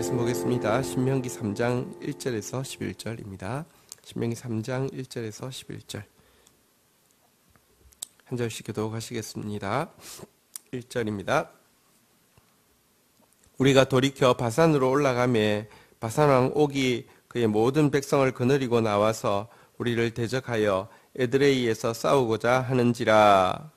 말씀 보겠습니다. 신명기 3장 1절에서 11절입니다. 신명기 3장 1절에서 11절 한 절씩 교독하시겠습니다. 1절입니다. 우리가 돌이켜 바산으로 올라가매 바산왕 옥이 그의 모든 백성을 거느리고 나와서 우리를 대적하여 에드레이에서 싸우고자 하는지라.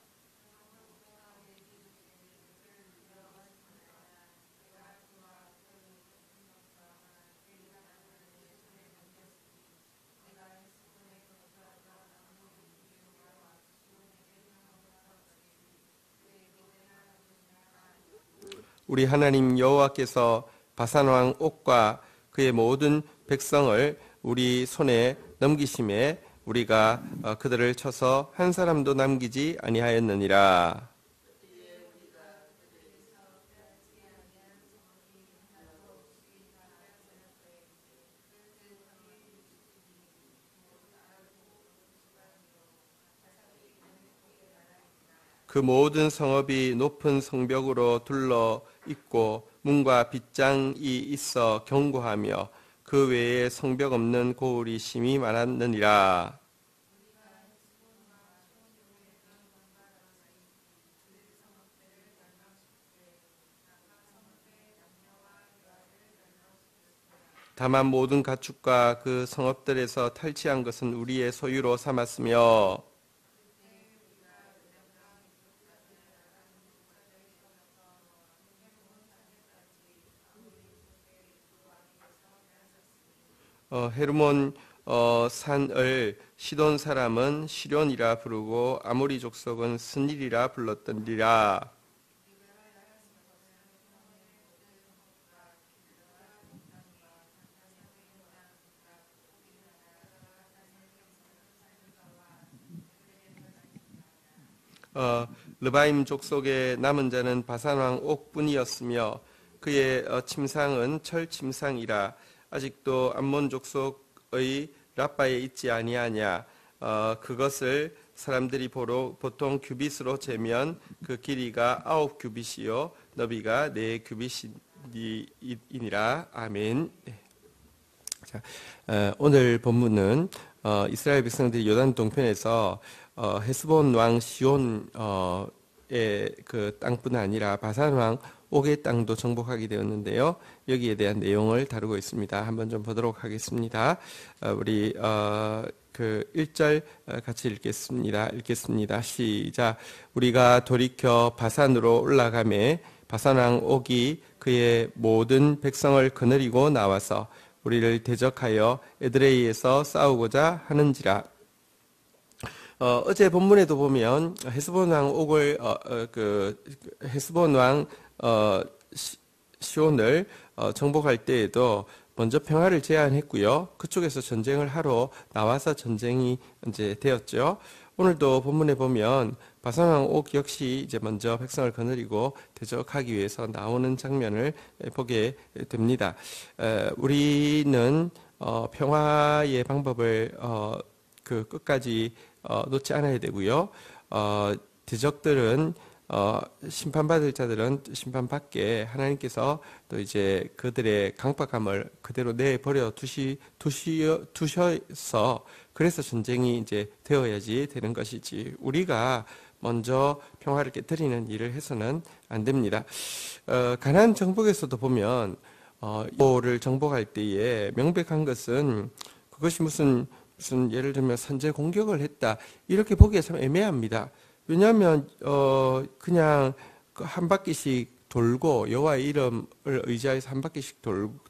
우리 하나님 여호와께서 바산왕 옥과 그의 모든 백성을 우리 손에 넘기심에 우리가 그들을 쳐서 한 사람도 남기지 아니하였느니라. 그 모든 성읍이 높은 성벽으로 둘러 있고 문과 빗장이 있어 견고하며 그 외에 성벽 없는 고을이 심히 많았느니라. 다만 모든 가축과 그 성읍들에서 탈취한 것은 우리의 소유로 삼았으며 헤르몬 산을 시돈 사람은 시련이라 부르고 아모리 족속은 스닐이라 불렀더니라. 르바임 족속의 남은 자는 바산왕 옥뿐이었으며 그의 침상은 철 침상이라. 아직도 암몬 족속의 라빠에 있지 아니하냐. 그것을 사람들이 보통 규빗으로 재면 그 길이가 9규빗이요 너비가 4규빗이니라. 아멘. 자, 오늘 본문은 이스라엘 백성들이 요단 동편에서 헤스본 왕 시온의 그 땅뿐 아니라 바산 왕 옥의 땅도 정복하게 되었는데요. 여기에 대한 내용을 다루고 있습니다. 한번 좀 보도록 하겠습니다. 우리 그 1절 같이 읽겠습니다. 시작. 우리가 돌이켜 바산으로 올라가매 바산 왕 옥이 그의 모든 백성을 거느리고 나와서 우리를 대적하여 에드레이에서 싸우고자 하는지라. 어제 본문에도 보면 헤스본 왕 옥을 헤스본 왕 시온을 정복할 때에도 먼저 평화를 제안했고요. 그쪽에서 전쟁을 하러 나와서 전쟁이 이제 되었죠. 오늘도 본문에 보면 바산 왕 옥 역시 이제 먼저 백성을 거느리고 대적하기 위해서 나오는 장면을 보게 됩니다. 우리는 평화의 방법을 그 끝까지 놓지 않아야 되고요. 대적들은 심판받을 자들은 심판받게 하나님께서 또 이제 그들의 강박함을 그대로 내버려 두셔서 그래서 전쟁이 이제 되어야지 되는 것이지 우리가 먼저 평화를 깨뜨리는 일을 해서는 안 됩니다. 가나안 정복에서도 보면 이를 정복할 때에 명백한 것은 그것이 무슨 예를 들면 선제 공격을 했다 이렇게 보기에 참 애매합니다. 왜냐하면 그냥 한 바퀴씩 돌고 여호와의 이름을 의지해서 한 바퀴씩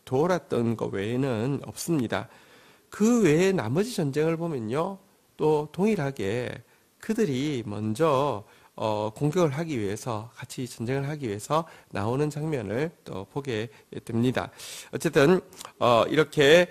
돌았던 것 외에는 없습니다. 그 외에 나머지 전쟁을 보면요, 또 동일하게 그들이 먼저 공격을 하기 위해서 같이 전쟁을 하기 위해서 나오는 장면을 또 보게 됩니다. 어쨌든 이렇게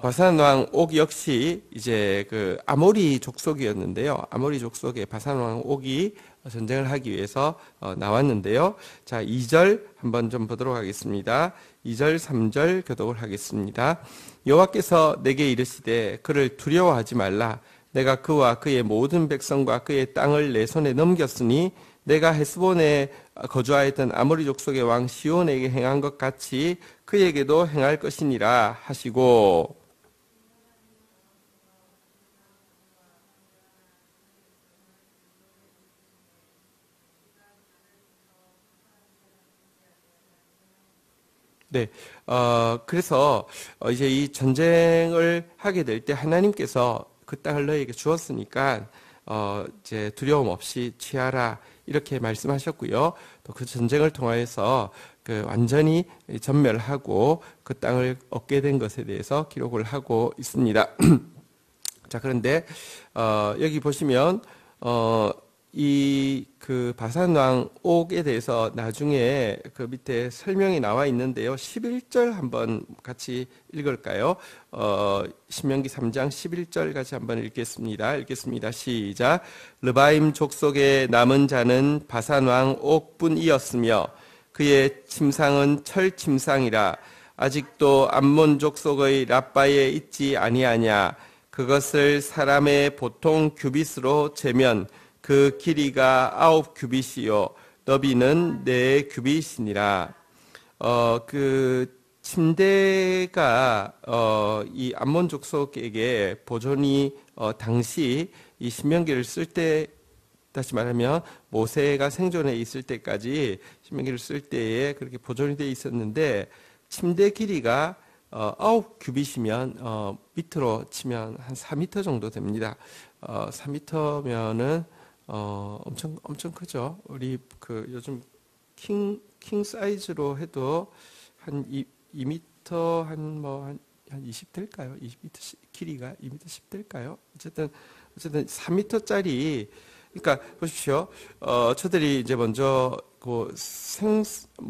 바산 왕 옥 역시 이제 그 아모리 족속이었는데요. 아모리 족속의 바산 왕 옥이 전쟁을 하기 위해서 나왔는데요. 자, 2절 한번 좀 보도록 하겠습니다. 2절, 3절 교독을 하겠습니다. 여호와께서 내게 이르시되 그를 두려워하지 말라. 내가 그와 그의 모든 백성과 그의 땅을 내 손에 넘겼으니 내가 헤스본에 거주하였던 아모리 족속의 왕 시온에게 행한 것 같이 그에게도 행할 것이니라 하시고, 네, 그래서 이제 이 전쟁을 하게 될 때 하나님께서 그 땅을 너에게 주었으니까 이제 두려움 없이 취하라 이렇게 말씀하셨고요. 또 그 전쟁을 통하여서 그 완전히 전멸하고 그 땅을 얻게 된 것에 대해서 기록을 하고 있습니다. 자, 그런데 여기 보시면 이 그 바산 왕 옥에 대해서 나중에 그 밑에 설명이 나와 있는데요. 11절 한번 같이 읽을까요? 신명기 3장 11절까지 한번 읽겠습니다. 읽겠습니다. 시작. 르바임 족속의 남은 자는 바산 왕 옥뿐이었으며 그의 침상은 철 침상이라 아직도 암몬 족속의 랍바에 있지 아니하냐. 그것을 사람의 보통 규빗으로 재면 그 길이가 9규빗이요 너비는 4규빗이니라. 그 침대가 이 암몬 족속에게 보존이 당시 이 신명기를 쓸 때, 다시 말하면 모세가 생존해 있을 때까지 신명기를 쓸 때에 그렇게 보존이 돼 있었는데, 침대 길이가 9규빗이면 밑으로 치면 한 4m 정도 됩니다. 4m면은 엄청 크죠. 우리 그 요즘 킹 사이즈로 해도 한 2m 한 20 될까요? 20m 길이가 2m 10 될까요? 어쨌든 3m짜리. 그러니까 보십시오. 저들이 이제 먼저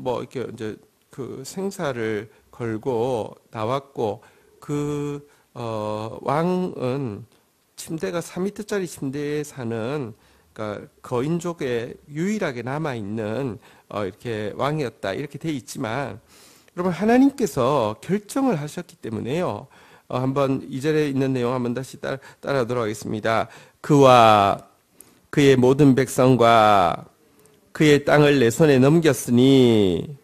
이렇게 이제 그 생사를 걸고 나왔고, 그 왕은 침대가 3m짜리 침대에 사는, 그러니까 거인족에 유일하게 남아 있는 이렇게 왕이었다 이렇게 돼 있지만, 여러분 하나님께서 결정을 하셨기 때문에요. 한번 2절에 있는 내용 한번 다시 따라하도록 하겠습니다. 그와 그의 모든 백성과 그의 땅을 내 손에 넘겼으니,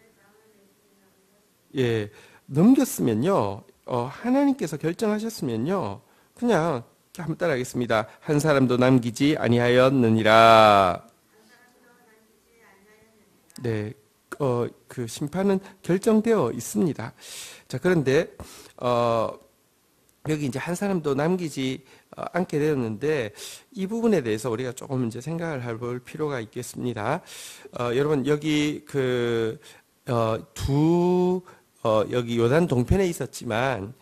예, 넘겼으면요, 하나님께서 결정하셨으면요, 그냥 한번 따라하겠습니다. 한 사람도 남기지 아니하였느니라. 네, 그 심판은 결정되어 있습니다. 자, 그런데 여기 이제 한 사람도 남기지 않게 되었는데, 이 부분에 대해서 우리가 조금 이제 생각을 해볼 필요가 있겠습니다. 여러분 여기 여기 요단 동편에 있었지만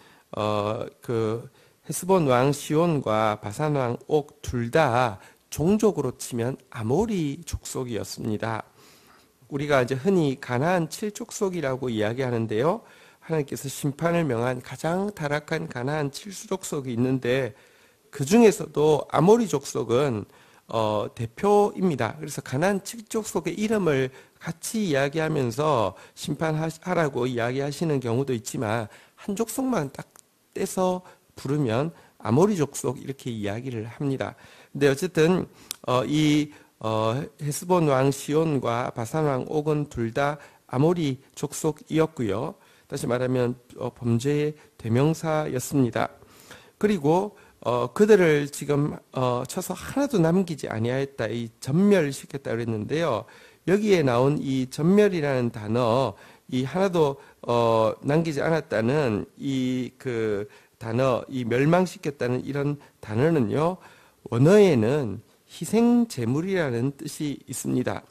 그 헤스본 왕 시온과 바산 왕 옥 둘 다 종족으로 치면 아모리 족속이었습니다. 우리가 이제 흔히 가나안 7족속이라고 이야기하는데요. 하나님께서 심판을 명한 가장 타락한 가나안 7족속이 있는데, 그 중에서도 아모리 족속은 대표입니다. 그래서 가나안 7족속의 이름을 같이 이야기하면서 심판하라고 이야기하시는 경우도 있지만, 한 족속만 딱 떼서 부르면 아모리 족속 이렇게 이야기를 합니다. 근데 어쨌든 헤스본 왕 시온과 바산 왕 옥은 둘 다 아모리 족속이었고요. 다시 말하면 범죄의 대명사였습니다. 그리고 그들을 지금 쳐서 하나도 남기지 아니하였다, 이 전멸시켰다 그랬는데요. 여기에 나온 이 전멸이라는 단어, 이 하나도 남기지 않았다는 이 그 단어, 이 멸망시켰다는 이런 단어는요, 원어에는 희생 제물이라는 뜻이 있습니다.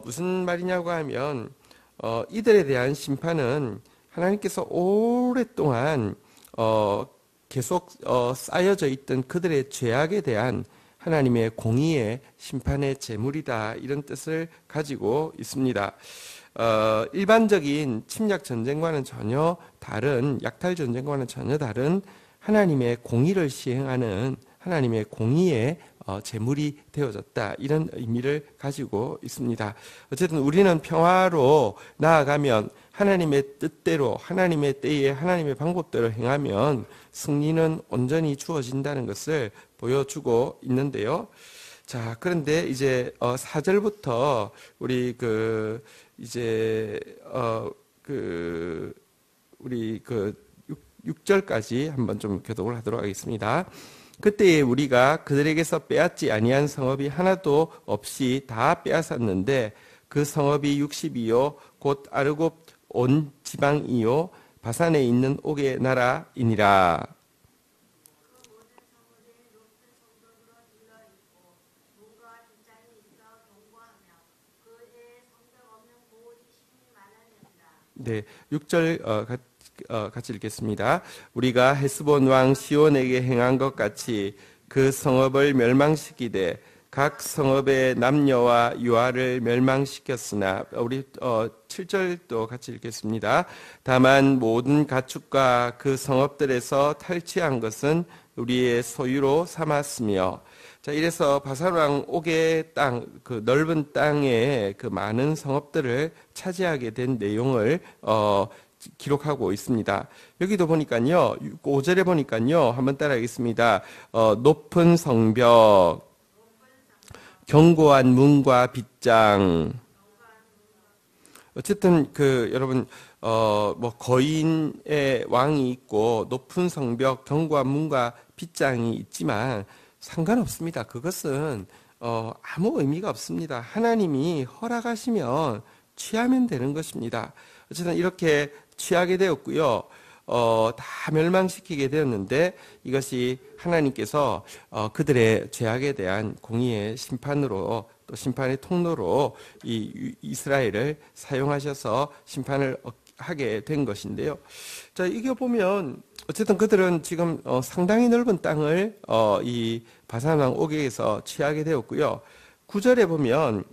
무슨 말이냐고 하면 이들에 대한 심판은 하나님께서 오랫동안 계속 쌓여져 있던 그들의 죄악에 대한 하나님의 공의의 심판의 제물이다, 이런 뜻을 가지고 있습니다. 일반적인 침략 전쟁과는 전혀 다른, 약탈 전쟁과는 전혀 다른 하나님의 공의를 시행하는 하나님의 공의의 제물이 되어졌다, 이런 의미를 가지고 있습니다. 어쨌든 우리는 평화로 나아가면 하나님의 뜻대로, 하나님의 때에 하나님의 방법대로 행하면 승리는 온전히 주어진다는 것을 보여주고 있는데요. 자, 그런데 이제 4절부터 우리 이제 우리 6절까지 한번 좀 교독을 하도록 하겠습니다. 그때에 우리가 그들에게서 빼앗지 아니한 성읍이 하나도 없이 다 빼앗았는데 그 성읍이 60이요 곧 아르곱 온 지방이요 바산에 있는 옥의 나라이니라. 네, 6절 같이 읽겠습니다. 우리가 헤스본 왕 시온에게 행한 것 같이 그 성읍을 멸망시키되 각 성읍의 남녀와 유아를 멸망시켰으나 우리 7절도 같이 읽겠습니다. 다만 모든 가축과 그 성읍들에서 탈취한 것은 우리의 소유로 삼았으며 자, 이래서 바산왕 옥의 땅, 그 넓은 땅에 그 많은 성읍들을 차지하게 된 내용을 기록하고 있습니다. 여기도 보니까요, 5절에 보니까요, 한번 따라하겠습니다. 높은 성벽, 견고한 문과 빗장. 어쨌든 여러분 거인의 왕이 있고 높은 성벽, 견고한 문과 빗장이 있지만 상관없습니다. 그것은 아무 의미가 없습니다. 하나님이 허락하시면 취하면 되는 것입니다. 어쨌든 이렇게 취하게 되었고요. 다 멸망시키게 되었는데 이것이 하나님께서 그들의 죄악에 대한 공의의 심판으로 또 심판의 통로로 이 이스라엘을 사용하셔서 심판을 하게 된 것인데요. 자, 이게 보면 어쨌든 그들은 지금 상당히 넓은 땅을 이 바산왕 옥에서 취하게 되었고요. 9절에 보면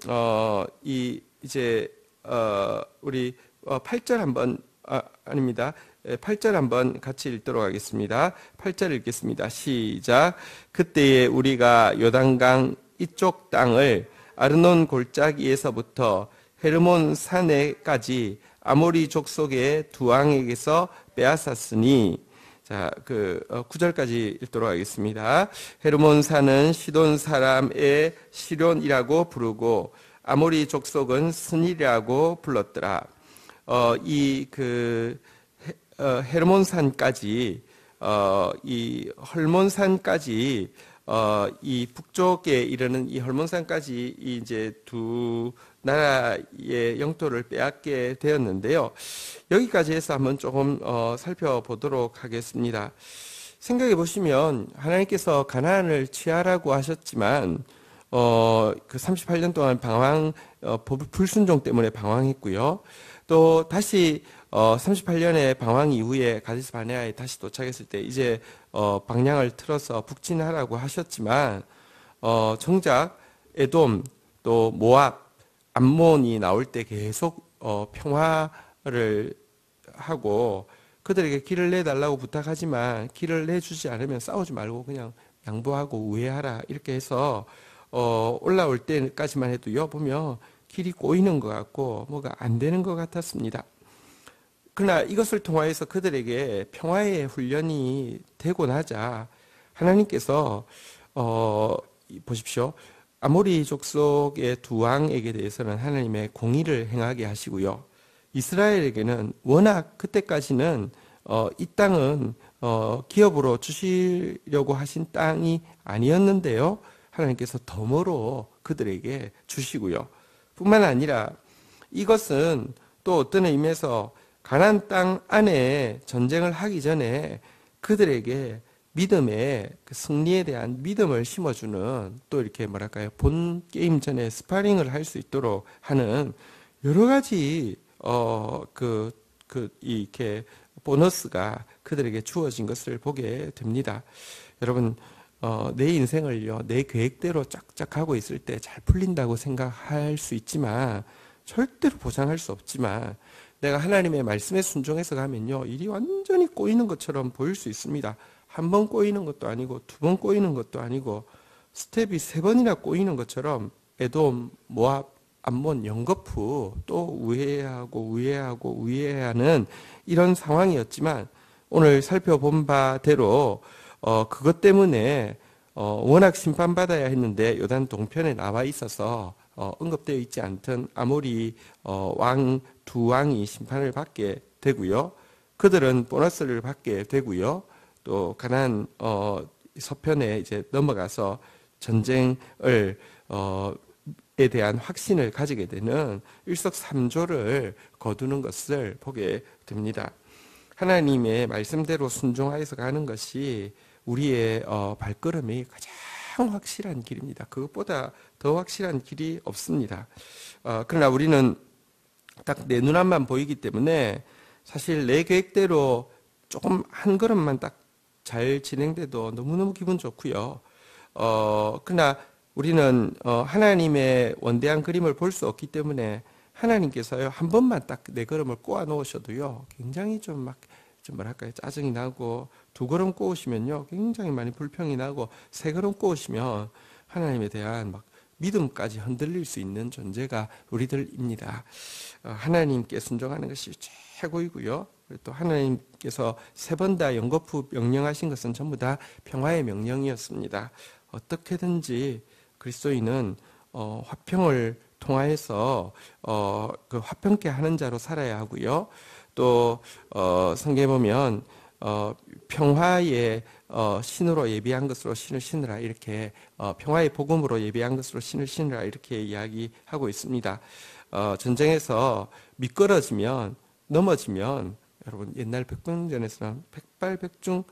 우리 8절 한번 아닙니다. 8절 한번 같이 읽도록 하겠습니다. 8절 읽겠습니다. 시작. 그때에 우리가 요단강 이쪽 땅을 아르논 골짜기에서부터 헤르몬 산에까지 아모리 족속의 두 왕에게서 빼앗았으니 자, 9절까지 읽도록 하겠습니다. 헤르몬 산은 시돈 사람의 시론이라고 부르고 아모리 족속은 스닐이라고 불렀더라. 헤르몬산까지 이 헐몬산까지 이 북쪽에 이르는 이 헐몬산까지 이제 두 나라의 영토를 빼앗게 되었는데요. 여기까지 해서 한번 조금 살펴보도록 하겠습니다. 생각해 보시면 하나님께서 가나안을 취하라고 하셨지만 그 38년 동안 불순종 때문에 방황했고요. 또 다시 38년의 방황 이후에 가데스 바네아에 다시 도착했을 때 이제 방향을 틀어서 북진하라고 하셨지만 정작 에돔 또 모압 암몬이 나올 때 계속 평화를 하고 그들에게 길을 내달라고 부탁하지만 길을 내주지 않으면 싸우지 말고 그냥 양보하고 우회하라 이렇게 해서 올라올 때까지만 해도요 보면 길이 꼬이는 것 같고 뭐가 안 되는 것 같았습니다. 그러나 이것을 통하여서 그들에게 평화의 훈련이 되고 나자 하나님께서 보십시오. 아모리 족속의 두 왕에게 대해서는 하나님의 공의를 행하게 하시고요. 이스라엘에게는 워낙 그때까지는 이 땅은 기업으로 주시려고 하신 땅이 아니었는데요. 하나님께서 덤으로 그들에게 주시고요. 뿐만 아니라 이것은 또 어떤 의미에서 가나안 땅 안에 전쟁을 하기 전에 그들에게 믿음의 그 승리에 대한 믿음을 심어주는 또 이렇게 뭐랄까요 본 게임 전에 스파링을 할 수 있도록 하는 여러 가지 이렇게 보너스가 그들에게 주어진 것을 보게 됩니다. 여러분 내 인생을요 내 계획대로 쫙쫙 하고 있을 때 잘 풀린다고 생각할 수 있지만 절대로 보장할 수 없지만 내가 하나님의 말씀에 순종해서 가면요 일이 완전히 꼬이는 것처럼 보일 수 있습니다. 한 번 꼬이는 것도 아니고 두 번 꼬이는 것도 아니고 스텝이 3번이나 꼬이는 것처럼 에돔, 모압, 암몬, 연거푸 또 우회하는 이런 상황이었지만 오늘 살펴본 바대로 그것 때문에 워낙 심판받아야 했는데 요단 동편에 나와 있어서 언급되어 있지 않던 아모리 두 왕이 심판을 받게 되고요. 그들은 보너스를 받게 되고요. 또 가나안 서편에 이제 넘어가서 전쟁을 에 대한 확신을 가지게 되는 일석삼조를 거두는 것을 보게 됩니다. 하나님의 말씀대로 순종하여서 가는 것이 우리의 발걸음이 가장 확실한 길입니다. 그것보다 더 확실한 길이 없습니다. 그러나 우리는 딱 내 눈앞만 보이기 때문에 사실 내 계획대로 조금 한 걸음만 딱 잘 진행돼도 너무너무 기분 좋고요. 그러나 우리는 하나님의 원대한 그림을 볼 수 없기 때문에 하나님께서요 한 번만 딱 내 걸음을 꼬아 놓으셔도요 굉장히 좀 뭐랄까요 짜증이 나고 두 걸음 꼬우시면요 굉장히 많이 불평이 나고 세 걸음 꼬우시면 하나님에 대한 막 믿음까지 흔들릴 수 있는 존재가 우리들입니다. 하나님께 순종하는 것이 최고이고요. 또 하나님께서 세 번 다 연거푸 명령하신 것은 전부 다 평화의 명령이었습니다. 어떻게든지 그리스도인은 화평을 통하여서 그 화평케 하는 자로 살아야 하고요. 또 성경에 보면 평화의 신으로 예비한 것으로 신을 신으라 이렇게 평화의 복음으로 예비한 것으로 신을 신으라 이렇게 이야기하고 있습니다. 전쟁에서 미끄러지면 넘어지면 여러분 옛날 백병전에서는 백발백중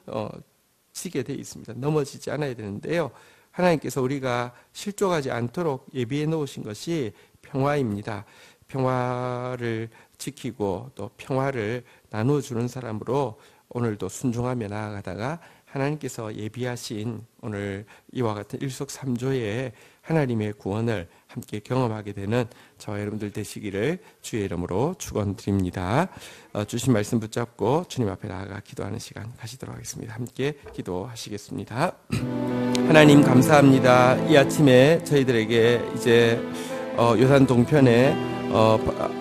치게 돼 있습니다. 넘어지지 않아야 되는데요. 하나님께서 우리가 실족하지 않도록 예비해 놓으신 것이 평화입니다. 평화를 지키고 또 평화를 나누어주는 사람으로 오늘도 순종하며 나아가다가 하나님께서 예비하신 오늘 이와 같은 일석삼조의 하나님의 구원을 함께 경험하게 되는 저와 여러분들 되시기를 주의 이름으로 축원드립니다. 주신 말씀 붙잡고 주님 앞에 나아가 기도하는 시간 가지도록 하겠습니다. 함께 기도하시겠습니다. 하나님 감사합니다. 이 아침에 저희들에게 이제 요단 동편에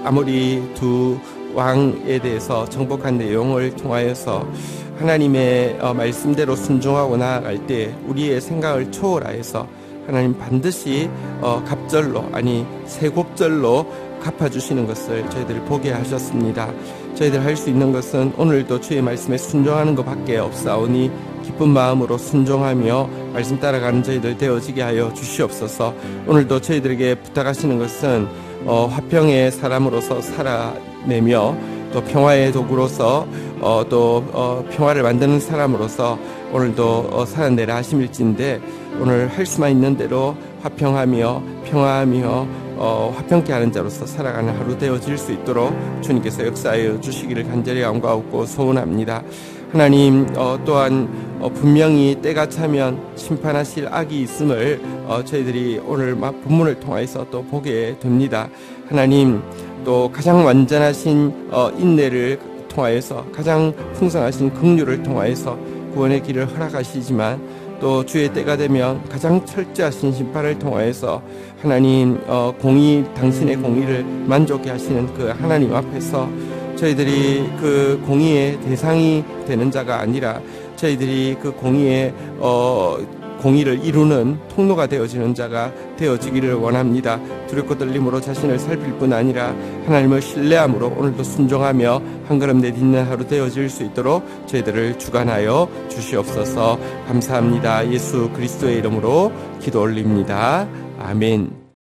아모리 두 왕에 대해서 정복한 내용을 통하여서 하나님의 말씀대로 순종하고 나아갈 때 우리의 생각을 초월하여서 하나님 반드시 갑절로 아니 세곱절로 갚아주시는 것을 저희들 보게 하셨습니다. 저희들 할 수 있는 것은 오늘도 주의 말씀에 순종하는 것밖에 없사오니 기쁜 마음으로 순종하며 말씀 따라가는 저희들 되어지게 하여 주시옵소서. 오늘도 저희들에게 부탁하시는 것은 화평의 사람으로서 살아내며 또 평화의 도구로서 또 평화를 만드는 사람으로서 오늘도 살아내라 하심일진데 오늘 할 수만 있는 대로 화평하며 평화하며 화평케 하는 자로서 살아가는 하루 되어질 수 있도록 주님께서 역사하여 주시기를 간절히 간구하고 소원합니다. 하나님 또한 분명히 때가 차면 심판하실 악이 있음을 저희들이 오늘 본문을 통해서 또 보게 됩니다. 하나님 또 가장 완전하신 인내를 통하여서 가장 풍성하신 긍휼을 통하여서 구원의 길을 허락하시지만 또 주의 때가 되면 가장 철저하신 심판을 통하여서 하나님 당신의 공의를 만족해 하시는 그 하나님 앞에서 저희들이 그 공의의 대상이 되는 자가 아니라 저희들이 그 공의를 이루는 통로가 되어지는 자가 되어지기를 원합니다. 두렵고 떨림으로 자신을 살필 뿐 아니라 하나님을 신뢰함으로 오늘도 순종하며 한 걸음 내딛는 하루 되어질 수 있도록 저희들을 주관하여 주시옵소서. 감사합니다. 예수 그리스도의 이름으로 기도 올립니다. 아멘.